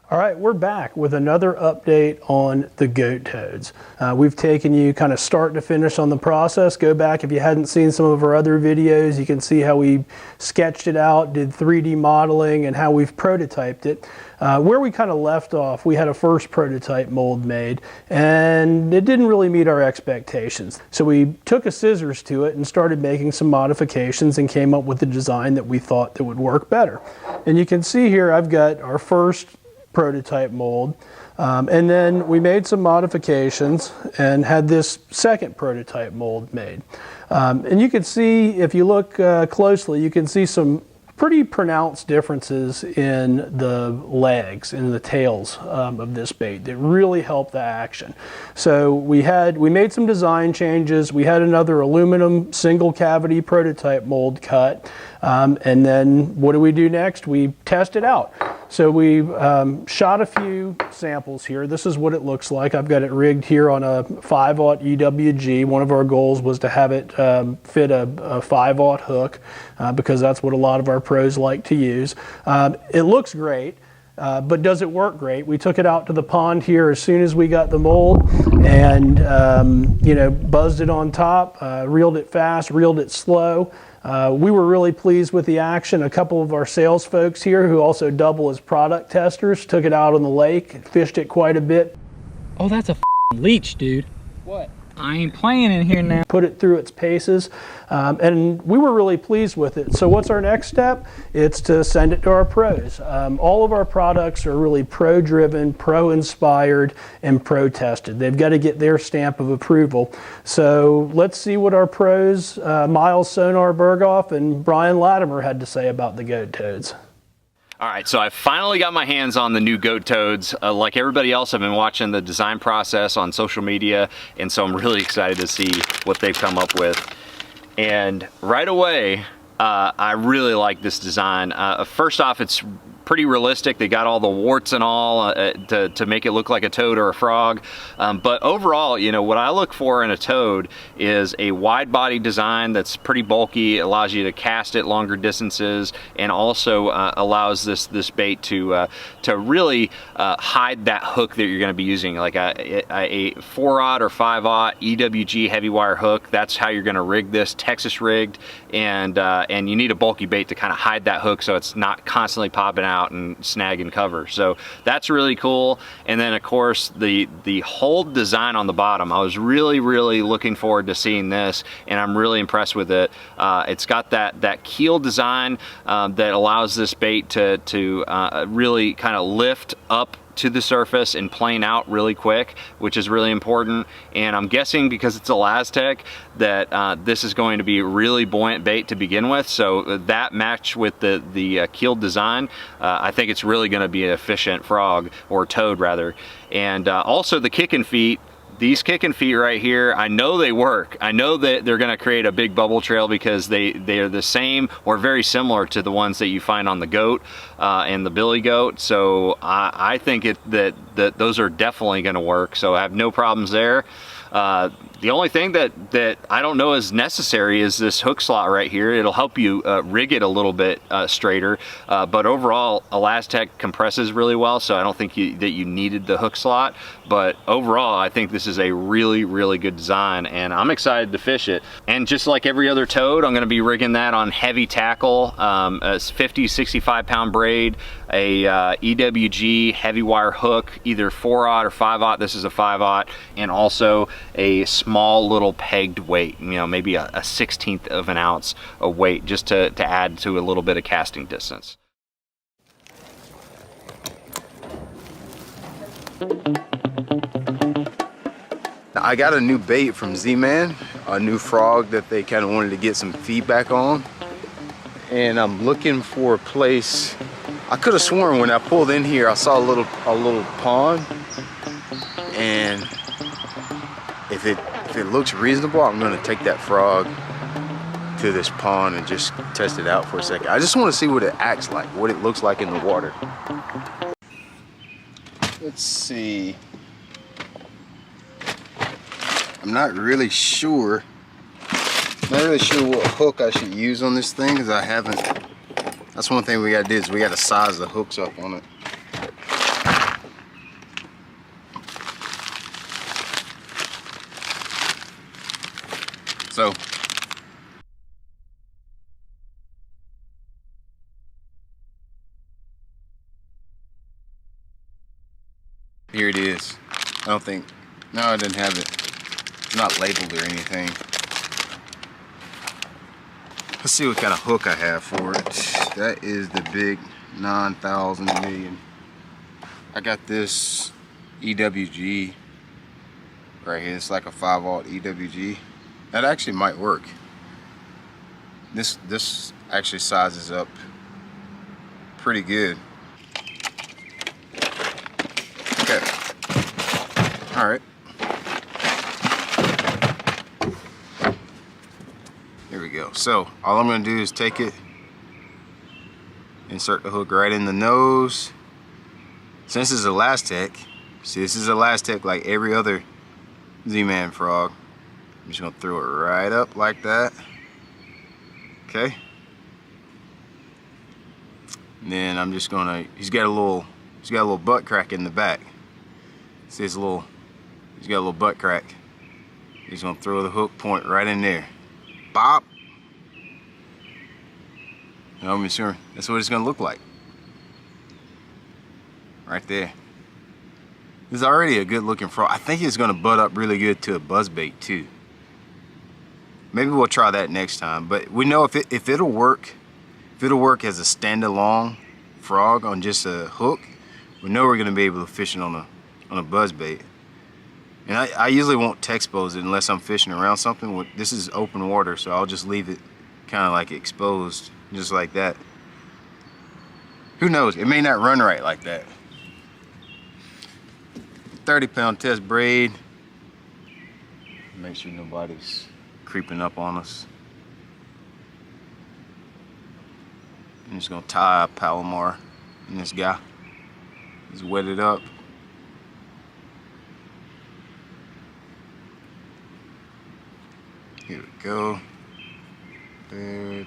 All right, we're back with another update on the GOAT ToadZ. We've taken you kind of start to finish on the process. Go back if you hadn't seen some of our other videos. You can see how we sketched it out, did 3D modeling, and how we've prototyped it. Where we kind of left off, we had a first prototype mold made, and it didn't really meet our expectations. So we took a scissors to it and started making some modifications and came up with a design that we thought that would work better. And you can see here I've got our first prototype mold, and then we made some modifications and had this second prototype mold made. And you can see, if you look closely, you can see some pretty pronounced differences in the legs and the tails of this bait that really help the action. So we made some design changes. We had another aluminum single cavity prototype mold cut, and then what do we do next? We test it out. So we shot a few samples here. This is what it looks like. I've got it rigged here on a 5/0 EWG. One of our goals was to have it fit a 5/0 hook because that's what a lot of our pros like to use. It looks great. But does it work great? We took it out to the pond here as soon as we got the mold and buzzed it on top, reeled it fast, reeled it slow. We were really pleased with the action. A couple of our sales folks here who also double as product testers took it out on the lake, fished it quite a bit. Oh, that's a leech, dude. What? I ain't playing in here now. Put it through its paces, and we were really pleased with it. So what's our next step? It's to send it to our pros. All of our products are really pro-driven, pro-inspired, and pro-tested. They've got to get their stamp of approval. So let's see what our pros, Miles, Sonar, Burghoff, and Brian Latimer had to say about the GOAT ToadZ. All right, so I finally got my hands on the new GOAT ToadZ. Like everybody else, I've been watching the design process on social media, and so I'm really excited to see what they've come up with. And right away, I really like this design. First off, it's pretty realistic. They got all the warts and all to make it look like a toad or a frog. But overall, what I look for in a toad is a wide body design that's pretty bulky, allows you to cast it longer distances, and also allows this bait to really hide that hook that you're going to be using, like a 4/0 or 5/0 EWG heavy wire hook. That's how you're going to rig this, Texas rigged, and you need a bulky bait to kind of hide that hook so it's not constantly popping out and snag and cover. So that's really cool. And then of course the hold design on the bottom, I was really looking forward to seeing this, and I'm really impressed with it. It's got that keel design that allows this bait to really kind of lift up to the surface and plane out really quick, which is really important. And I'm guessing because it's a Laztec that this is going to be a really buoyant bait to begin with. So that matched with the keel design, I think it's really going to be an efficient frog, or toad rather. And also the kicking feet. These kicking feet right here, I know they work. I know that they're gonna create a big bubble trail because they are the same or very similar to the ones that you find on the goat and the billy goat. So I think that those are definitely gonna work. So I have no problems there. The only thing that I don't know is necessary is this hook slot right here. It'll help you rig it a little bit straighter, but overall Elastec compresses really well, so I don't think that you needed the hook slot. But overall, I think this is a really good design, and I'm excited to fish it. And just like every other toad, I'm gonna be rigging that on heavy tackle, a 50-65 pound braid, a EWG heavy wire hook, either 4/0 or 5/0. This is a 5/0, and also a small little pegged weight, maybe a 1/16 of an ounce of weight, just to add to a little bit of casting distance. I got a new bait from Z-Man, a new frog that they kind of wanted to get some feedback on, and I'm looking for a place. I could have sworn when I pulled in here I saw a little pond, and if it looks reasonable, I'm gonna take that frog to this pond and just test it out for a second. I just want to see what it acts like, what it looks like in the water. Let's see. I'm not really sure what hook I should use on this thing, because I haven't. That's one thing we gotta do, is we gotta size the hooks up on it. So here it is. I don't think, no, I didn't have it. It's not labeled or anything. Let's see what kind of hook I have for it. That is the big 9,000 million. I got this EWG right here. It's like a 5-aught EWG. That actually might work. This actually sizes up pretty good. Okay. All right. Here we go. So all I'm going to do is take it, insert the hook right in the nose. Since it's Elastec, see, this is Elastec like every other Z-Man frog. I'm just going to throw it right up like that. Okay. And then I'm just going to, he's got a little butt crack in the back. See, he's got a little butt crack. He's going to throw the hook point right in there. Bop. No, I'm sure that's what it's going to look like. Right there. This is already a good looking frog. I think it's going to butt up really good to a buzzbait too. Maybe we'll try that next time. But we know if it'll work as a standalone frog on just a hook, we know we're going to be able to fish it on a buzzbait. And I usually won't Texpose it unless I'm fishing around something. This is open water, so I'll just leave it kind of like exposed, just like that. Who knows? It may not run right like that. 30-pound test braid. Make sure nobody's creeping up on us. I'm just gonna tie a Palomar in this guy. Just wet it up. Here we go. There.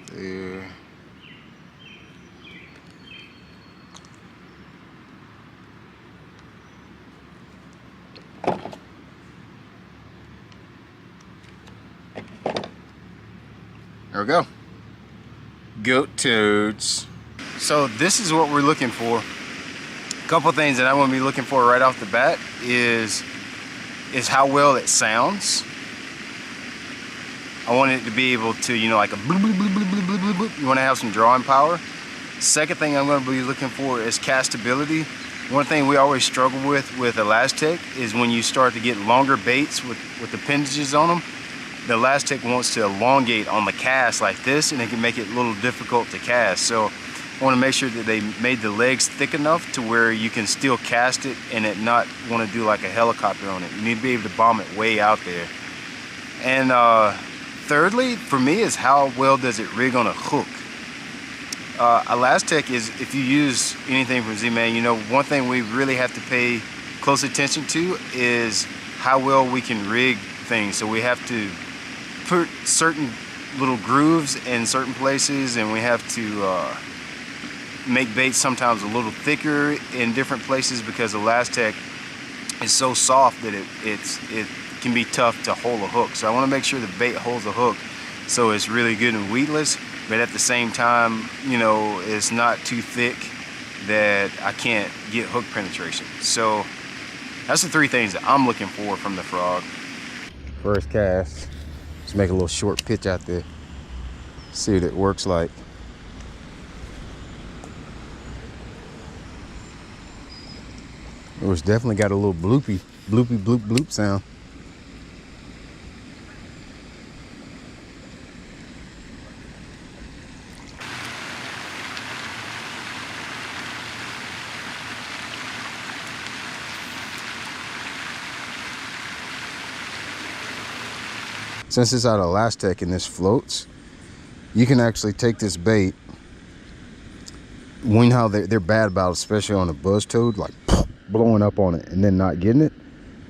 There we go. Goat toads. So this is what we're looking for. A couple things that I want to be looking for right off the bat is how well it sounds. I want it to be able to, like a bloop, bloop, bloop, bloop, bloop, bloop, bloop. You want to have some drawing power. Second thing I'm going to be looking for is castability. One thing we always struggle with Elastec is when you start to get longer baits with appendages on them, the Elastec wants to elongate on the cast like this, and it can make it a little difficult to cast. So I want to make sure that they made the legs thick enough to where you can still cast it and it not want to do like a helicopter on it. You need to be able to bomb it way out there. And thirdly, for me, is how well does it rig on a hook. Elastec is, if you use anything from Z-Man, one thing we really have to pay close attention to is how well we can rig things. So we have to put certain little grooves in certain places, and we have to make baits sometimes a little thicker in different places because Elastec is so soft that it can be tough to hold a hook. So I want to make sure the bait holds a hook so it's really good and weedless, but at the same time, it's not too thick that I can't get hook penetration. So that's the three things that I'm looking for from the frog. First cast, let's make a little short pitch out there. See what it works like. It was definitely got a little bloopy bloop sound. Since it's out of Elastec and this floats, you can actually take this bait. We know how they're bad about it, especially on a buzz toad, like blowing up on it and then not getting it.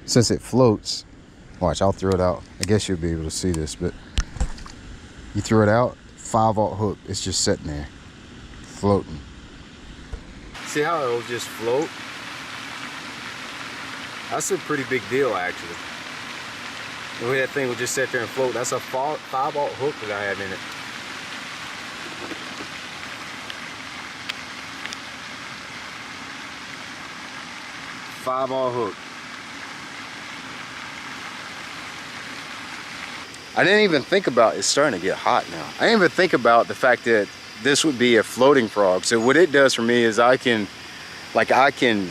Since it floats, watch, I'll throw it out. I guess you'll be able to see this, but you throw it out, 5-aught hook, it's just sitting there, floating. See how it'll just float? That's a pretty big deal, actually. The way that thing will just sit there and float. That's a 5/0 hook that I have in it. Five-aught hook. I didn't even think about, it's starting to get hot now. I didn't even think about the fact that this would be a floating frog. So what it does for me is I can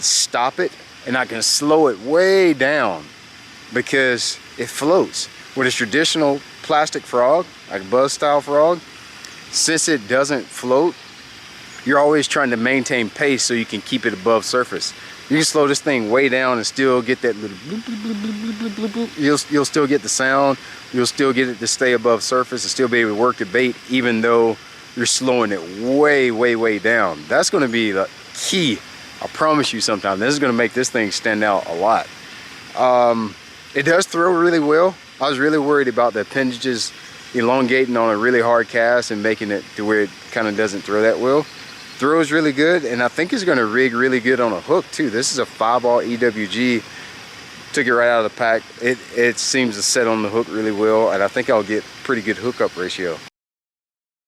stop it and I can slow it way down because it floats. With a traditional plastic frog, like a buzz style frog, since it doesn't float, you're always trying to maintain pace so you can keep it above surface. You can slow this thing way down and still get that little bloop, bloop, bloop, bloop, bloop, bloop, bloop. You'll still get the sound. You'll still get it to stay above surface and still be able to work the bait even though you're slowing it way, way, way down. That's going to be the key. I promise you sometime. This is going to make this thing stand out a lot. It does throw really well. I was really worried about the appendages elongating on a really hard cast and making it to where it kind of doesn't throw that well. Throws really good, and I think it's going to rig really good on a hook too. This is a 5/0 EWG. Took it right out of the pack. It seems to set on the hook really well, and I think I'll get pretty good hookup ratio.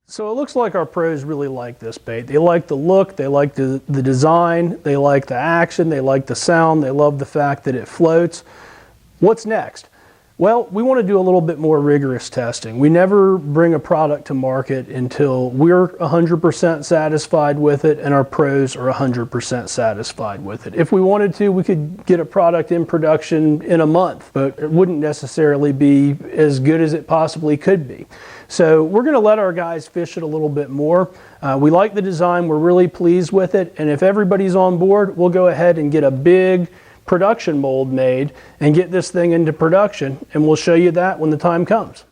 So it looks like our pros really like this bait. They like the look, they like the design, they like the action, they like the sound, they love the fact that it floats. What's next? Well, we want to do a little bit more rigorous testing. We never bring a product to market until we're 100% satisfied with it and our pros are 100% satisfied with it. If we wanted to, we could get a product in production in a month, but it wouldn't necessarily be as good as it possibly could be. So we're going to let our guys fish it a little bit more. We like the design, we're really pleased with it, and if everybody's on board, we'll go ahead and get a big production mold made and get this thing into production, and we'll show you that when the time comes.